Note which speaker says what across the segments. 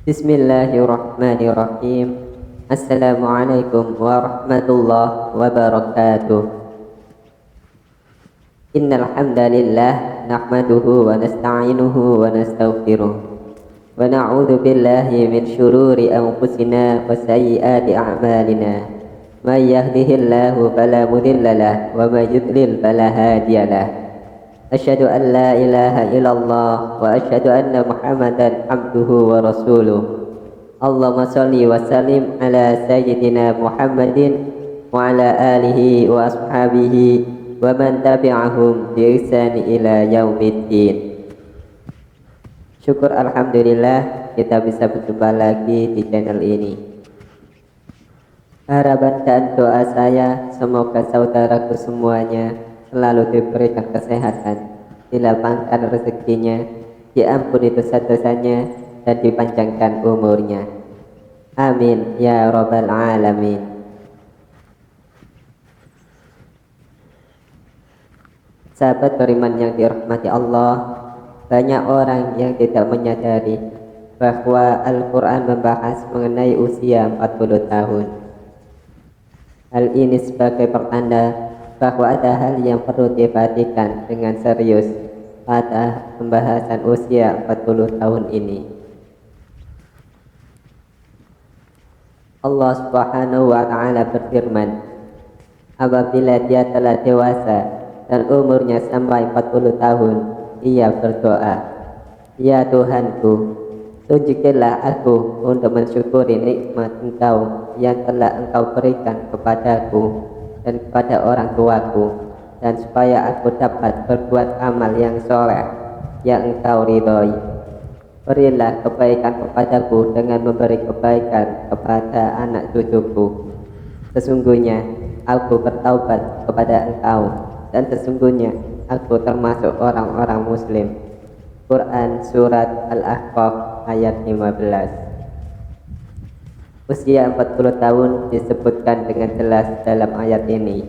Speaker 1: Bismillahirrahmanirrahim. Assalamualaikum warahmatullahi wabarakatuh. Innal hamdalillah nahmaduhu wa nasta'inuhu wa nastaghfiruh wa na'udzu billahi min shururi anfusina wa sayyiati a'malina. May yahdihillahu fala mudilla lahu wa may yudlil fala hadiya lahu. Asyhadu an la ilaha illallah wa asyhadu anna Muhammadan abduhu wa rasuluh. Allahumma shalli wa sallim ala sayyidina Muhammadin wa ala alihi wa ashabihi wa man tabi'ahum bi ihsan ila yaumiddin. Syukur alhamdulillah kita bisa berjumpa lagi di channel ini. Harapan dan doa saya semoga saudaraku semuanya selalu diberikan kesehatan, dilapangkan rezekinya, diampuni dosa-dosanya, dan dipanjangkan umurnya. Amin ya rabbal alamin. Sahabat beriman yang dirahmati Allah, banyak orang yang tidak menyadari bahwa Al-Quran membahas mengenai usia 40 tahun. Hal ini sebagai pertanda bahwa ada hal yang perlu diperhatikan dengan serius pada pembahasan usia 40 tahun ini. Allah Subhanahu wa Ta'ala berfirman, apabila dia telah dewasa dan umurnya sampai 40 tahun, ia berdoa, ya Tuhanku, tunjukilah aku untuk mensyukuri nikmat Engkau yang telah Engkau berikan kepadaku dan kepada orang tuaku, dan supaya aku dapat berbuat amal yang soleh yang Engkau ridhoi. Berilah kebaikan kepadaku dengan memberi kebaikan kepada anak cucuku. Sesungguhnya aku bertaubat kepada Engkau, dan sesungguhnya aku termasuk orang-orang muslim. Quran Surat Al-Ahqaf ayat 15. Usia 40 tahun disebutkan dengan jelas dalam ayat ini.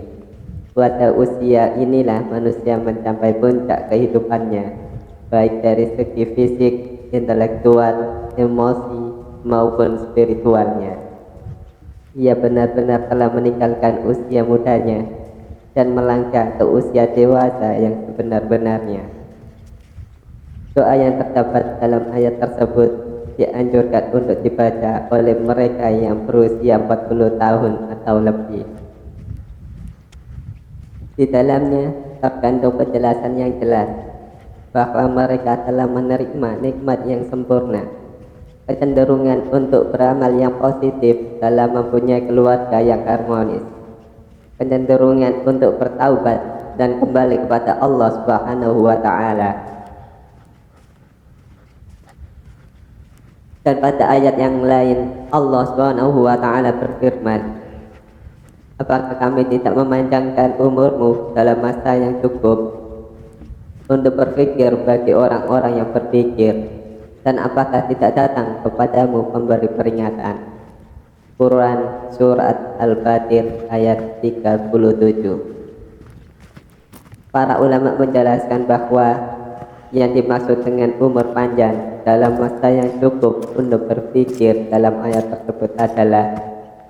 Speaker 1: Pada usia inilah manusia mencapai puncak kehidupannya, baik dari segi fisik, intelektual, emosi, maupun spiritualnya. Ia benar-benar telah meninggalkan usia mudanya dan melangkah ke usia dewasa yang sebenar-benarnya. Doa yang terdapat dalam ayat tersebut dianjurkan untuk dibaca oleh mereka yang berusia 40 tahun atau lebih. Di dalamnya terkandung penjelasan yang jelas bahwa mereka telah menerima nikmat yang sempurna, kecenderungan untuk beramal yang positif dalam mempunyai keluarga yang harmonis, kecenderungan untuk bertaubat dan kembali kepada Allah Subhanahu wa Ta'ala. Dan pada ayat yang lain Allah Subhanahu wa Ta'ala berfirman, apakah kami tidak memanjangkan umurmu dalam masa yang cukup untuk berpikir bagi orang-orang yang berpikir, dan apakah tidak datang kepadamu pemberi peringatan? Quran Surat Al-Fatir ayat 37. Para ulama menjelaskan bahwa yang dimaksud dengan umur panjang dalam masa yang cukup untuk berpikir dalam ayat tersebut adalah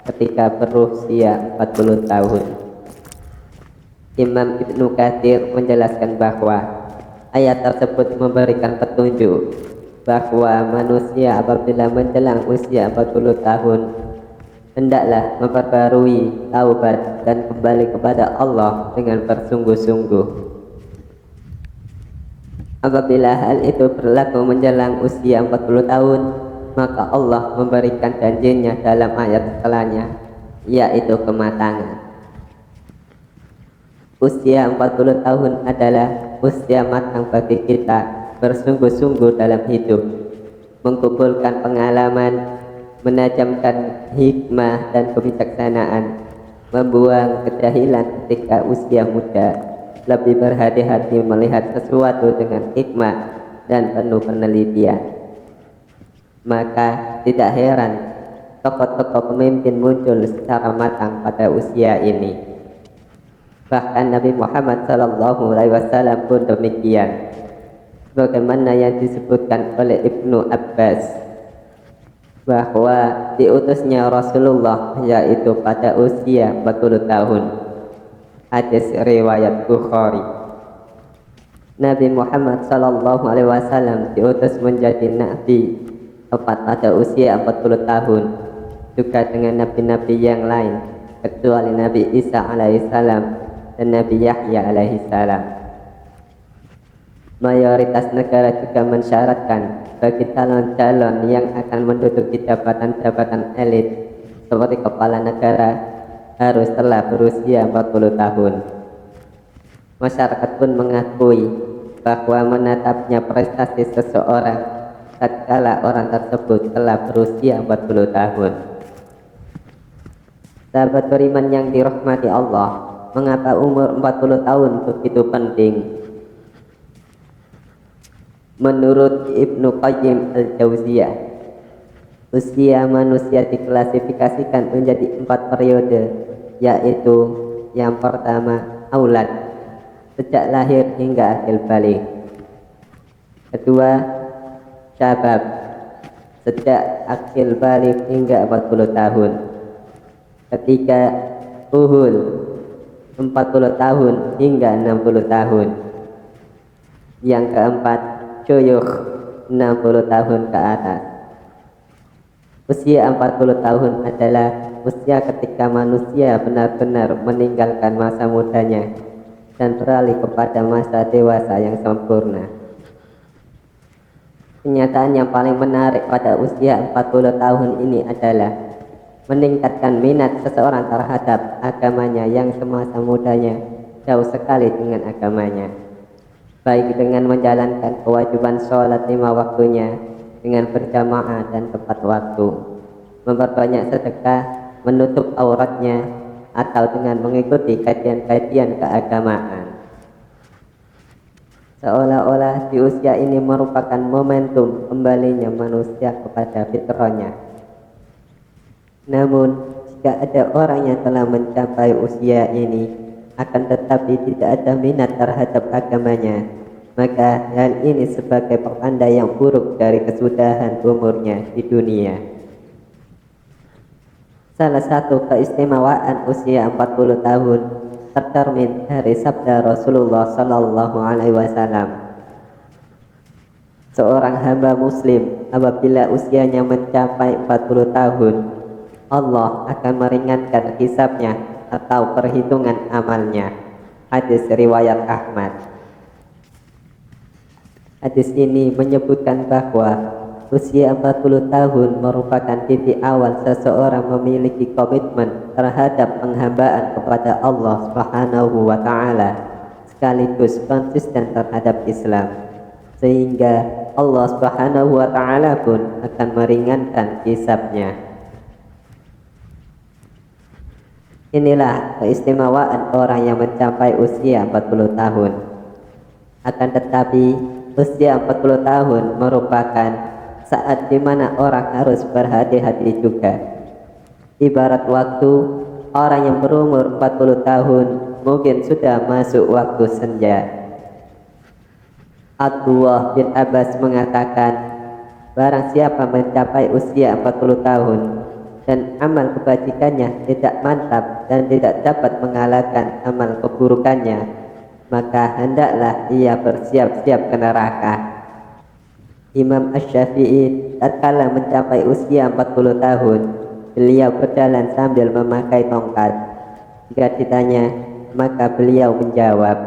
Speaker 1: ketika berusia 40 tahun. Imam Ibnu Katsir menjelaskan bahwa ayat tersebut memberikan petunjuk bahwa manusia apabila menjelang usia 40 tahun hendaklah memperbarui taubat dan kembali kepada Allah dengan bersungguh-sungguh. Apabila hal itu berlaku menjelang usia 40 tahun, maka Allah memberikan janjinya dalam ayat setelahnya, yaitu kematangan. Usia 40 tahun adalah usia matang bagi kita bersungguh-sungguh dalam hidup, mengumpulkan pengalaman, menajamkan hikmah dan kebijaksanaan, membuang kejahilan ketika usia muda, lebih berhati-hati melihat sesuatu dengan hikmah dan penuh penelitian. Maka tidak heran tokoh-tokoh pemimpin muncul secara matang pada usia ini. Bahkan Nabi Muhammad SAW pun demikian. Sebagaimana yang disebutkan oleh Ibnu Abbas, bahwa diutusnya Rasulullah yaitu pada usia 40 tahun. Hadis riwayat Bukhari. Nabi Muhammad sallallahu alaihi wasallam diutus menjadi nabi tepat pada usia 40 tahun, juga dengan nabi-nabi yang lain kecuali Nabi Isa alaihissalam dan Nabi Yahya alaihissalam. Mayoritas negara juga mensyaratkan bagi calon-calon yang akan menduduki jabatan-jabatan elit seperti kepala negara harus telah berusia 40 tahun. Masyarakat pun mengakui bahwa menetapnya prestasi seseorang tatkala orang tersebut telah berusia 40 tahun. Sahabat beriman yang dirahmati Allah, mengapa umur 40 tahun begitu penting? Menurut Ibnu Qayyim al-Jauziyah, usia manusia diklasifikasikan menjadi 4 periode, yaitu yang pertama aulad, sejak lahir hingga akhir balik. Kedua, syabab, sejak akhir balik hingga 40 tahun. Ketiga, uhul, 40 tahun hingga 60 tahun. Yang keempat, syuyukh, 60 tahun ke atas. Usia 40 tahun adalah usia ketika manusia benar-benar meninggalkan masa mudanya dan beralih kepada masa dewasa yang sempurna. Kenyataan yang paling menarik pada usia 40 tahun ini adalah meningkatkan minat seseorang terhadap agamanya yang semasa mudanya jauh sekali dengan agamanya, baik dengan menjalankan kewajiban sholat 5 waktunya dengan berjamaah dan tepat waktu, memperbanyak sedekah, menutup auratnya, atau dengan mengikuti kajian-kajian keagamaan. Seolah-olah di usia ini merupakan momentum kembalinya manusia kepada fitrahnya. Namun, jika ada orang yang telah mencapai usia ini akan tetapi tidak ada minat terhadap agamanya, maka hal ini sebagai pertanda yang buruk dari kesudahan umurnya di dunia. Salah satu keistimewaan usia 40 tahun tercermin dari sabda Rasulullah sallallahu alaihi wasallam. Seorang hamba muslim apabila usianya mencapai 40 tahun, Allah akan meringankan hisabnya atau perhitungan amalnya. Hadis riwayat Ahmad. Hadis ini menyebutkan bahwa usia 40 tahun merupakan titik awal seseorang memiliki komitmen terhadap penghambaan kepada Allah Subhanahu wa Ta'ala, sekaligus konsisten terhadap Islam, sehingga Allah Subhanahu wa Ta'ala pun akan meringankan hisabnya. Inilah keistimewaan orang yang mencapai usia 40 tahun. Akan tetapi usia 40 tahun merupakan saat di mana orang harus berhati-hati juga. Ibarat waktu, orang yang berumur 40 tahun mungkin sudah masuk waktu senja. Abdullah bin Abbas mengatakan, barang siapa mencapai usia 40 tahun dan amal kebajikannya tidak mantap dan tidak dapat mengalahkan amal keburukannya, maka hendaklah ia bersiap-siap ke neraka. Imam Asy-Syafi'i tatkala mencapai usia 40 tahun, beliau berjalan sambil memakai tongkat. Jika ditanya, maka beliau menjawab,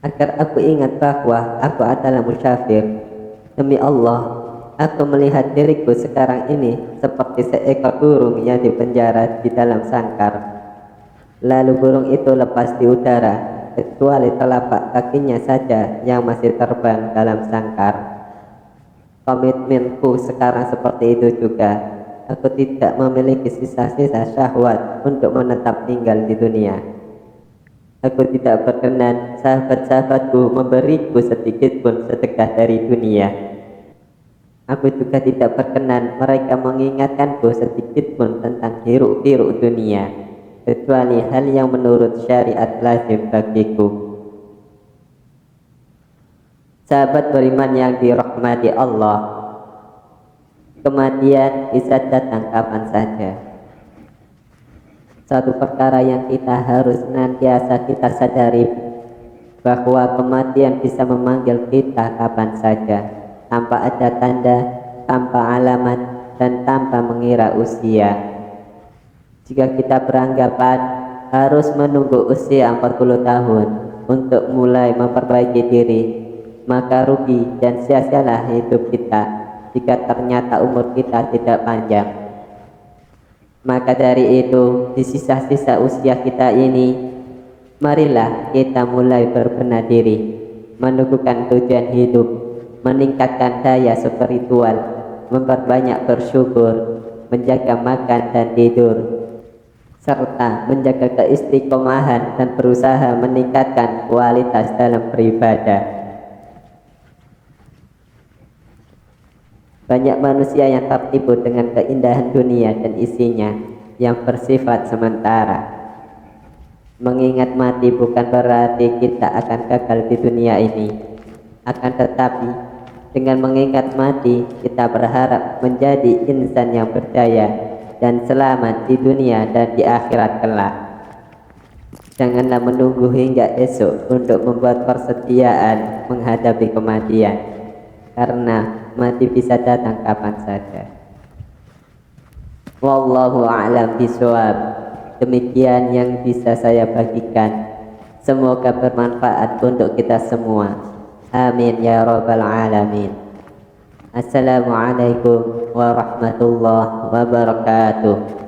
Speaker 1: agar aku ingat bahwa aku adalah musyafir. Demi Allah, aku melihat diriku sekarang ini seperti seekor burung yang dipenjara di dalam sangkar. Lalu burung itu lepas di udara, kecuali telapak kakinya saja yang masih terbang dalam sangkar. Komitmenku sekarang seperti itu juga. Aku tidak memiliki sisa-sisa syahwat untuk menetap tinggal di dunia. Aku tidak berkenan sahabat-sahabatku memberiku sedikit pun sedekah dari dunia. Aku juga tidak berkenan mereka mengingatkanku sedikit pun tentang hiruk-pikuk dunia, kecuali hal yang menurut syariat lazim bagiku. Sahabat beriman yang dirahmati Allah, Kematian bisa datang kapan saja. Satu perkara yang kita harus senantiasa kita sadari, bahwa kematian bisa memanggil kita kapan saja, tanpa ada tanda, tanpa alamat, dan tanpa mengira usia. Jika kita beranggapan harus menunggu usia 40 tahun untuk mulai memperbaiki diri, maka rugi dan sia-sialah hidup kita jika ternyata umur kita tidak panjang. Maka dari itu, di sisa-sisa usia kita ini, marilah kita mulai berbenah diri, meneguhkan tujuan hidup, meningkatkan daya spiritual, memperbanyak bersyukur, menjaga makan dan tidur, serta menjaga keistiqomahan dan berusaha meningkatkan kualitas dalam beribadah. Banyak manusia yang tertipu dengan keindahan dunia dan isinya yang bersifat sementara. Mengingat mati bukan berarti kita akan gagal di dunia ini. Akan tetapi, dengan mengingat mati, kita berharap menjadi insan yang berdaya dan selamat di dunia dan di akhirat kelak. Janganlah menunggu hingga esok untuk membuat persediaan menghadapi kematian, karena mati bisa datang kapan saja. Wallahu a'lam bishawab. Demikian yang bisa saya bagikan. Semoga bermanfaat untuk kita semua. Amin ya rabbal alamin. Assalamualaikum warahmatullahi wabarakatuh.